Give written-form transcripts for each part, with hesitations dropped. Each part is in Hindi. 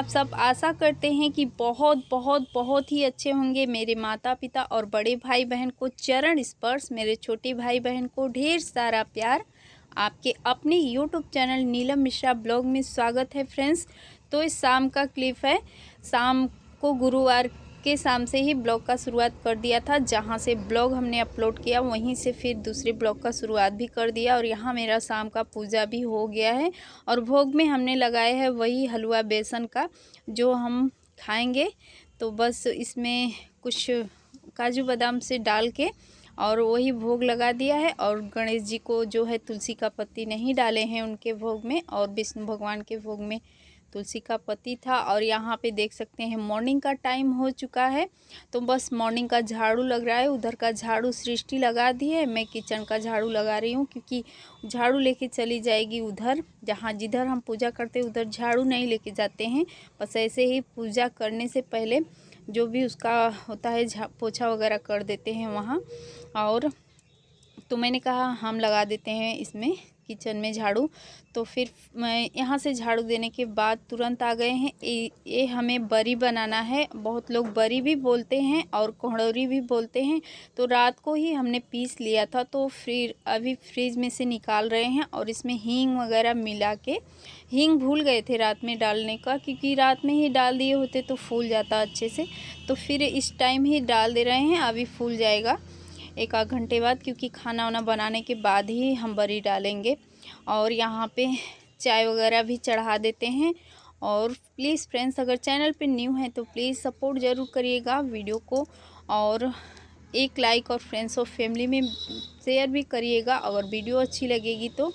सब आशा करते हैं कि बहुत बहुत बहुत ही अच्छे होंगे। मेरे माता पिता और बड़े भाई बहन को चरण स्पर्श, मेरे छोटे भाई बहन को ढेर सारा प्यार। आपके अपने YouTube channel Neelam Mishra blog में स्वागत है फ्रेंड्स। तो इस शाम का क्लिप है। शाम को गुरुवार के शाम से ही ब्लॉग का शुरुआत कर दिया था। जहां से ब्लॉग हमने अपलोड किया वहीं से फिर दूसरे ब्लॉग का शुरुआत भी कर दिया। और यहाँ मेरा शाम का पूजा भी हो गया है। और भोग में हमने लगाया है वही हलवा बेसन का जो हम खाएंगे। तो बस इसमें कुछ काजू बादाम से डाल के और वही भोग लगा दिया है। और गणेश जी को जो है तुलसी का पत्ती नहीं डाले हैं उनके भोग में, और विष्णु भगवान के भोग में तुलसी का पत्ती था। और यहाँ पे देख सकते हैं मॉर्निंग का टाइम हो चुका है। तो बस मॉर्निंग का झाड़ू लग रहा है। उधर का झाड़ू सृष्टि लगा दी है, मैं किचन का झाड़ू लगा रही हूँ, क्योंकि झाड़ू लेके चली जाएगी उधर, जहाँ जिधर हम पूजा करते हैं उधर झाड़ू नहीं लेके जाते हैं। बस ऐसे ही पूजा करने से पहले जो भी उसका होता है पोछा वगैरह कर देते हैं वहाँ। और तो मैंने कहा हम लगा देते हैं इसमें किचन में झाड़ू। तो फिर मैं यहाँ से झाड़ू देने के बाद तुरंत आ गए हैं। ये हमें बरी बनाना है। बहुत लोग बरी भी बोलते हैं और कोहड़ौरी भी बोलते हैं। तो रात को ही हमने पीस लिया था, तो फिर अभी फ्रिज में से निकाल रहे हैं। और इसमें हींग वगैरह मिला के, हींग भूल गए थे रात में डालने का, क्योंकि रात में ही डाल दिए होते तो फूल जाता अच्छे से। तो फिर इस टाइम ही डाल दे रहे हैं, अभी फूल जाएगा एक आध घंटे बाद, क्योंकि खाना वाना बनाने के बाद ही हम बरी डालेंगे। और यहाँ पे चाय वगैरह भी चढ़ा देते हैं। और प्लीज़ फ्रेंड्स, अगर चैनल पे न्यू है तो प्लीज़ सपोर्ट ज़रूर करिएगा वीडियो को, और एक लाइक और फ्रेंड्स और फैमिली में शेयर भी करिएगा अगर वीडियो अच्छी लगेगी तो।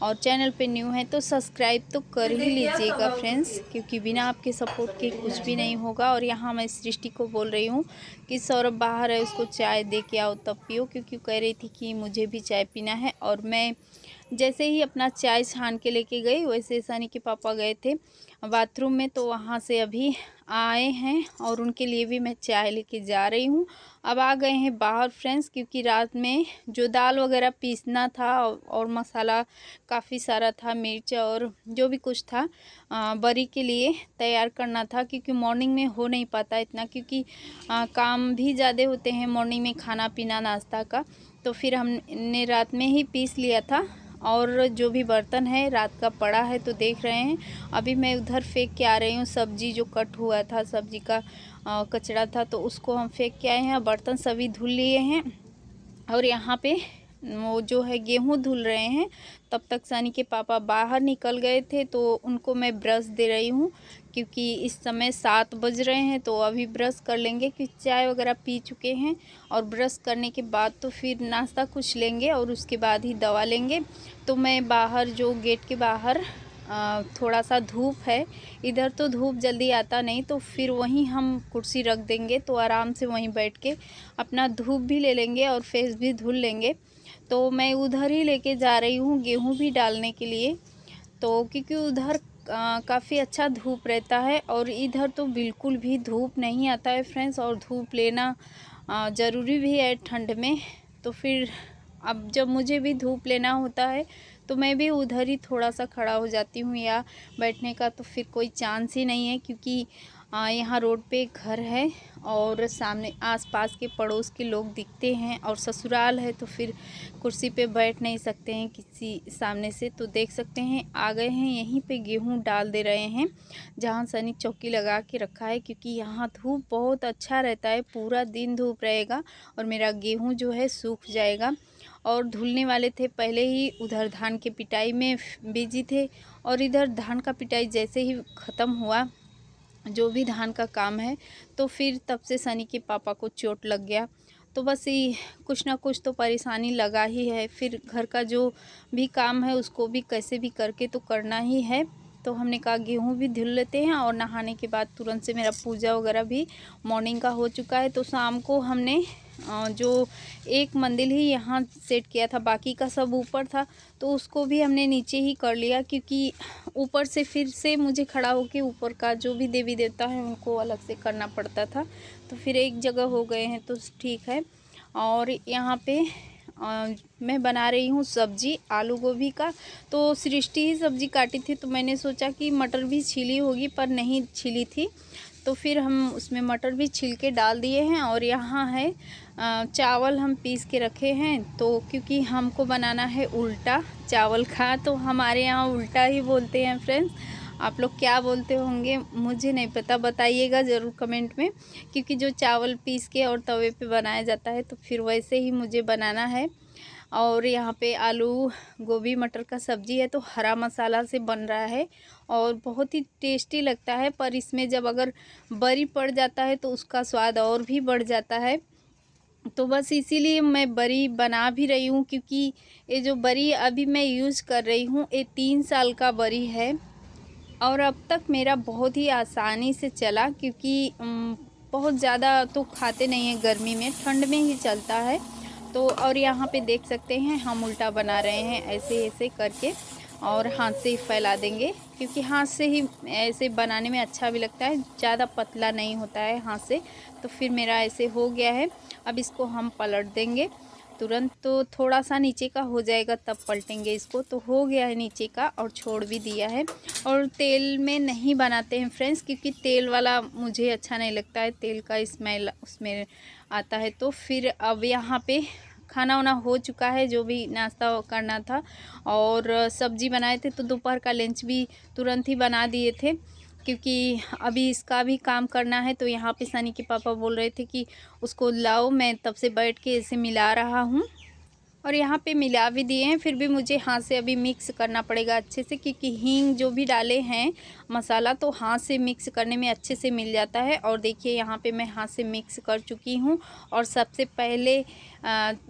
और चैनल पे न्यू है तो सब्सक्राइब तो कर ही लीजिएगा फ्रेंड्स, क्योंकि बिना आपके सपोर्ट के कुछ भी नहीं होगा। और यहाँ मैं सृष्टि को बोल रही हूँ कि सौरभ बाहर है, उसको चाय दे के आओ तब पियो, क्योंकि कह रही थी कि मुझे भी चाय पीना है। और मैं जैसे ही अपना चाय छान के लेके गई, वैसे सनी के पापा गए थे बाथरूम में, तो वहाँ से अभी आए हैं और उनके लिए भी मैं चाय लेके जा रही हूँ। अब आ गए हैं बाहर फ्रेंड्स, क्योंकि रात में जो दाल वगैरह पीसना था और मसाला काफ़ी सारा था, मिर्च और जो भी कुछ था बरी के लिए तैयार करना था, क्योंकि मॉर्निंग में हो नहीं पाता इतना, क्योंकि काम भी ज़्यादा होते हैं मॉर्निंग में, खाना पीना नाश्ता का। तो फिर हमने रात में ही पीस लिया था। और जो भी बर्तन है रात का पड़ा है, तो देख रहे हैं अभी मैं उधर फेंक के आ रही हूँ। सब्जी जो कट हुआ था, सब्जी का कचरा था, तो उसको हम फेंक के आए हैं। बर्तन सभी धुल लिए हैं। और यहाँ पे वो जो है गेहूँ धुल रहे हैं। तब तक सनी के पापा बाहर निकल गए थे, तो उनको मैं ब्रश दे रही हूँ, क्योंकि इस समय 7 बज रहे हैं। तो अभी ब्रश कर लेंगे, क्योंकि चाय वगैरह पी चुके हैं। और ब्रश करने के बाद तो फिर नाश्ता कुछ लेंगे और उसके बाद ही दवा लेंगे। तो मैं बाहर जो गेट के बाहर थोड़ा सा धूप है, इधर तो धूप जल्दी आता नहीं, तो फिर वहीं हम कुर्सी रख देंगे, तो आराम से वहीं बैठ के अपना धूप भी ले लेंगे और फेस भी धुल लेंगे। तो मैं उधर ही लेके जा रही हूँ गेहूँ भी डालने के लिए, तो क्योंकि उधर काफ़ी अच्छा धूप रहता है और इधर तो बिल्कुल भी धूप नहीं आता है फ्रेंड्स। और धूप लेना ज़रूरी भी है ठंड में। तो फिर अब जब मुझे भी धूप लेना होता है तो मैं भी उधर ही थोड़ा सा खड़ा हो जाती हूँ, या बैठने का तो फिर कोई चांस ही नहीं है, क्योंकि यहाँ रोड पे घर है और सामने आसपास के पड़ोस के लोग दिखते हैं, और ससुराल है, तो फिर कुर्सी पे बैठ नहीं सकते हैं किसी सामने से। तो देख सकते हैं आ गए हैं, यहीं पे गेहूँ डाल दे रहे हैं जहाँ सनी चौकी लगा के रखा है, क्योंकि यहाँ धूप बहुत अच्छा रहता है, पूरा दिन धूप रहेगा और मेरा गेहूँ जो है सूख जाएगा। और धुलने वाले थे पहले ही, उधर धान के पिटाई में बिजी थे। और इधर धान का पिटाई जैसे ही ख़त्म हुआ, जो भी धान का काम है, तो फिर तब से सनी के पापा को चोट लग गया। तो बस ये कुछ ना कुछ तो परेशानी लगा ही है। फिर घर का जो भी काम है उसको भी कैसे भी करके तो करना ही है। तो हमने कहा गेहूँ भी धुल लेते हैं, और नहाने के बाद तुरंत से मेरा पूजा वगैरह भी मॉर्निंग का हो चुका है। तो शाम को हमने जो एक मंदिर ही यहाँ सेट किया था, बाकी का सब ऊपर था, तो उसको भी हमने नीचे ही कर लिया, क्योंकि ऊपर से फिर से मुझे खड़ा होकर ऊपर का जो भी देवी देवता है उनको अलग से करना पड़ता था। तो फिर एक जगह हो गए हैं तो ठीक है। और यहाँ पे मैं बना रही हूँ सब्जी आलू गोभी का। तो सृष्टि ही सब्जी काटी थी, तो मैंने सोचा कि मटर भी छीली होगी, पर नहीं छीली थी। तो फिर हम उसमें मटर भी छील के डाल दिए हैं। और यहाँ है चावल हम पीस के रखे हैं। तो क्योंकि हमको बनाना है उल्टा चावल का, तो हमारे यहाँ उल्टा ही बोलते हैं फ्रेंड्स। आप लोग क्या बोलते होंगे मुझे नहीं पता, बताइएगा ज़रूर कमेंट में। क्योंकि जो चावल पीस के और तवे पे बनाया जाता है, तो फिर वैसे ही मुझे बनाना है। और यहाँ पे आलू गोभी मटर का सब्ज़ी है, तो हरा मसाला से बन रहा है और बहुत ही टेस्टी लगता है। पर इसमें जब अगर बरी पड़ जाता है तो उसका स्वाद और भी बढ़ जाता है। तो बस इसीलिए मैं बरी बना भी रही हूँ, क्योंकि ये जो बरी अभी मैं यूज़ कर रही हूँ ये 3 साल का बरी है। और अब तक मेरा बहुत ही आसानी से चला, क्योंकि बहुत ज़्यादा तो खाते नहीं हैं गर्मी में, ठंड में ही चलता है। तो और यहाँ पे देख सकते हैं हम उल्टा बना रहे हैं ऐसे ऐसे करके, और हाथ से ही फैला देंगे, क्योंकि हाथ से ही ऐसे बनाने में अच्छा भी लगता है, ज़्यादा पतला नहीं होता है हाथ से। तो फिर मेरा ऐसे हो गया है। अब इसको हम पलट देंगे तुरंत, तो थोड़ा सा नीचे का हो जाएगा तब पलटेंगे इसको। तो हो गया है नीचे का और छोड़ भी दिया है। और तेल में नहीं बनाते हैं फ्रेंड्स, क्योंकि तेल वाला मुझे अच्छा नहीं लगता है, तेल का स्मेल उसमें आता है। तो फिर अब यहाँ पे खाना वाना हो चुका है, जो भी नाश्ता करना था, और सब्जी बनाए थे। तो दोपहर का लंच भी तुरंत ही बना दिए थे, क्योंकि अभी इसका भी काम करना है। तो यहाँ पे सनी के पापा बोल रहे थे कि उसको लाओ, मैं तब से बैठ के इसे मिला रहा हूँ। और यहाँ पे मिला भी दिए हैं, फिर भी मुझे हाथ से अभी मिक्स करना पड़ेगा अच्छे से, क्योंकि हींग जो भी डाले हैं मसाला, तो हाथ से मिक्स करने में अच्छे से मिल जाता है। और देखिए यहाँ पे मैं हाथ से मिक्स कर चुकी हूँ। और सबसे पहले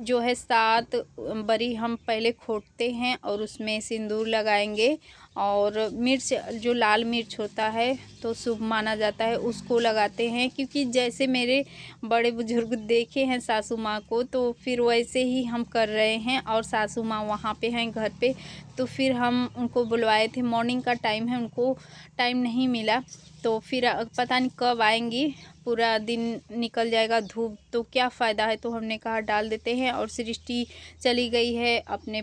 जो है 7 बरी हम पहले खोटते हैं और उसमें सिंदूर लगाएंगे। और मिर्च, जो लाल मिर्च होता है तो शुभ माना जाता है, उसको लगाते हैं। क्योंकि जैसे मेरे बड़े बुजुर्ग देखे हैं सासू माँ को, तो फिर वैसे ही हम कर रहे हैं। और सासू माँ वहाँ पे हैं घर पे, तो फिर हम उनको बुलवाए थे। मॉर्निंग का टाइम है, उनको टाइम नहीं मिला, तो फिर पता नहीं कब आएंगी, पूरा दिन निकल जाएगा धूप, तो क्या फ़ायदा है। तो हमने कहा डाल देते हैं। और सृष्टि चली गई है अपने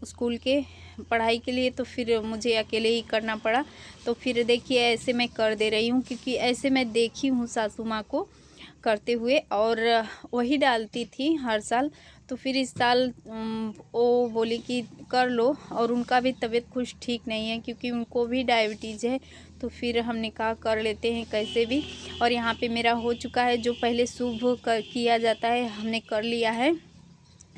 स्कूल के पढ़ाई के लिए, तो फिर मुझे अकेले ही करना पड़ा। तो फिर देखिए ऐसे मैं कर दे रही हूँ, क्योंकि ऐसे मैं देखी हूँ सासू माँ को करते हुए, और वही डालती थी हर साल। तो फिर इस साल वो बोली कि कर लो, और उनका भी तबीयत कुछ ठीक नहीं है, क्योंकि उनको भी डायबिटीज़ है। तो फिर हमने कहा कर लेते हैं कैसे भी। और यहाँ पे मेरा हो चुका है, जो पहले शुभ किया जाता है हमने कर लिया है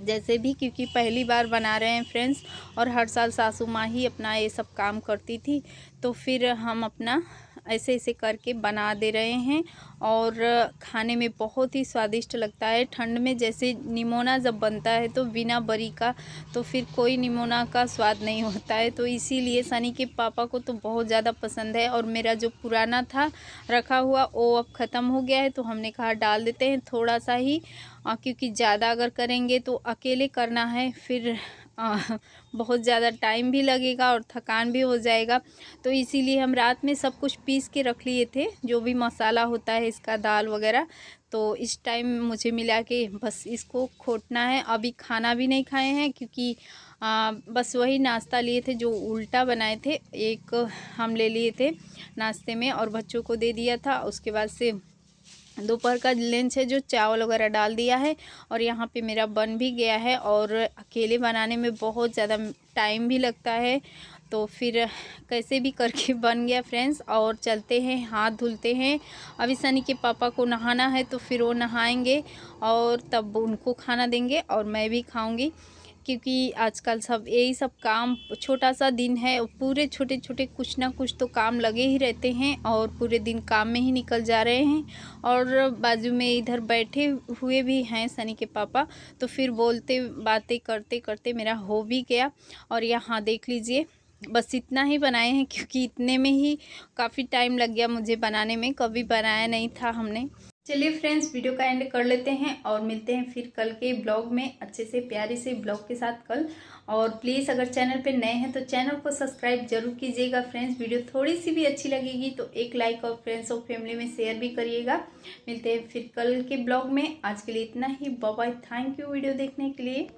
जैसे भी, क्योंकि पहली बार बना रहे हैं फ्रेंड्स। और हर साल सासू माँ ही अपना ये सब काम करती थी, तो फिर हम अपना ऐसे ऐसे करके बना दे रहे हैं। और खाने में बहुत ही स्वादिष्ट लगता है। ठंड में जैसे निमोना जब बनता है तो बिना बरी का तो फिर कोई निमोना का स्वाद नहीं होता है। तो इसीलिए सनी के पापा को तो बहुत ज़्यादा पसंद है। और मेरा जो पुराना था रखा हुआ वो अब ख़त्म हो गया है, तो हमने कहा डाल देते हैं थोड़ा सा ही, क्योंकि ज़्यादा अगर करेंगे तो अकेले करना है, फिर बहुत ज़्यादा टाइम भी लगेगा और थकान भी हो जाएगा। तो इसीलिए हम रात में सब कुछ पीस के रख लिए थे, जो भी मसाला होता है इसका, दाल वगैरह। तो इस टाइम मुझे मिला के बस इसको खोटना है। अभी खाना भी नहीं खाए हैं, क्योंकि बस वही नाश्ता लिए थे जो उल्टा बनाए थे, एक हम ले लिए थे नाश्ते में और बच्चों को दे दिया था। उसके बाद से दोपहर का लंच है जो चावल वगैरह डाल दिया है, और यहाँ पे मेरा बन भी गया है। और अकेले बनाने में बहुत ज़्यादा टाइम भी लगता है, तो फिर कैसे भी करके बन गया फ्रेंड्स। और चलते हैं, हाथ धुलते हैं। अभी सनी के पापा को नहाना है, तो फिर वो नहाएंगे और तब उनको खाना देंगे और मैं भी खाऊंगी, क्योंकि आजकल सब यही सब काम, छोटा सा दिन है, पूरे छोटे छोटे कुछ ना कुछ तो काम लगे ही रहते हैं, और पूरे दिन काम में ही निकल जा रहे हैं। और बाजू में इधर बैठे हुए भी हैं सनी के पापा, तो फिर बोलते बातें करते करते मेरा हो भी गया। और यहाँ देख लीजिए, बस इतना ही बनाए हैं, क्योंकि इतने में ही काफ़ी टाइम लग गया मुझे बनाने में, कभी बनाया नहीं था हमने। चलिए फ्रेंड्स, वीडियो का एंड कर लेते हैं और मिलते हैं फिर कल के ब्लॉग में अच्छे से प्यारे से ब्लॉग के साथ कल। और प्लीज़ अगर चैनल पे नए हैं तो चैनल को सब्सक्राइब जरूर कीजिएगा फ्रेंड्स। वीडियो थोड़ी सी भी अच्छी लगेगी तो एक लाइक और फ्रेंड्स और फैमिली में शेयर भी करिएगा। मिलते हैं फिर कल के ब्लॉग में, आज के लिए इतना ही। Bye bye, thank you video देखने के लिए।